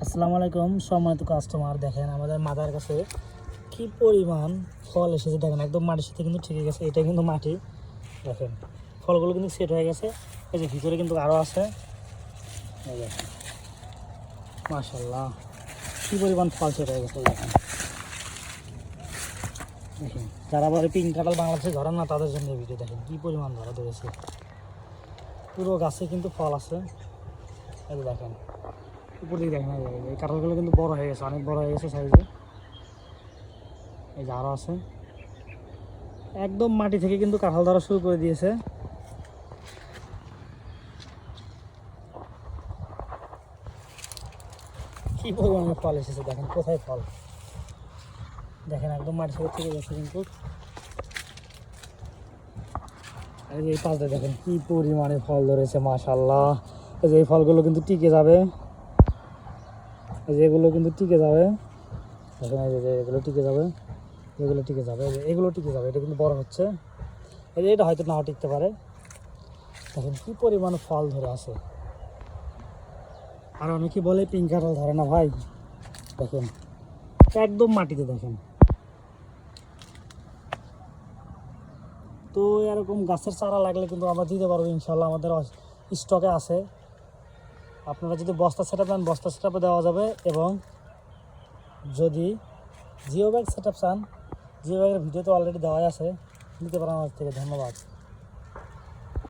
আসসালামু আলাইকুম সম্মানিত কাস্টমার, দেখেন আমাদের মাথার কাছে কি পরিমাণ ফল এসেছে। দেখেন একদম মাটির সাথে কিন্তু ঠিক গেছে, এটা কিন্তু মাটি। দেখেন ফলগুলো কিন্তু সেট হয়ে গেছে। এই যে ভিতরে কিন্তু আরও আছে। এই দেখেন মাশাআল্লাহ কি পরিমাণ ফল সেট হয়ে গেছে। দেখেন দেখেন যারা বলে পিঙ্ক কাঁঠাল বাংলাদেশে ধরেন না, তাদের জন্য এই ভিডিও। দেখেন কি পরিমাণ ধরা ধরেছে, পুরো গাছে কিন্তু ফল আছে। এই যে দেখেন উপর দিকে দেখেন, এই কাঁঠালগুলো কিন্তু বড় হয়ে গেছে, অনেক বড় হয়ে গেছে সাইজে। এই যে আরও আছে, একদম মাটি থেকে কিন্তু কাঁঠাল ধরা শুরু করে দিয়েছে। কি পরিমাণে ফল এসেছে, দেখেন কোথায় ফল, দেখেন একদম মাটি থেকে গেছে কিন্তু। আর এই পাশে দেখেন কি পরিমাণে ফল ধরেছে মাশাআল্লাহ। এই যে এই ফলগুলো কিন্তু টিকে যাবে, এই যে এগুলো কিন্তু টিকে যাবে। দেখেন এই যে এগুলো টিকে যাবে, এগুলো টিকে যাবে, এগুলো টিকে যাবে। এটা কিন্তু বড় হচ্ছে, এই যে এটা হয়তো নাও টিকতে পারে। দেখেন কি পরিমাণ ফল ধরে আছে। আর অনেকে বলে পিঙ্ক কাঁঠাল ধরে না ভাই, দেখেন একদম মাটিতে। দেখেন তো এরকম গাছের চারা লাগলে কিন্তু আমরা দিতে পারবো ইনশাল্লাহ, আমাদের স্টকে আছে। আপনারা যদি বস্তা সেট আপ নেন, বস্তা সেট আপে দেওয়া যাবে। এবং যদি জিও ব্যাগ সেট আপ চান, জিও ব্যাগের ভিডিও তো অলরেডি দেওয়াই আছে, নিতে পারেন আমার থেকে। ধন্যবাদ।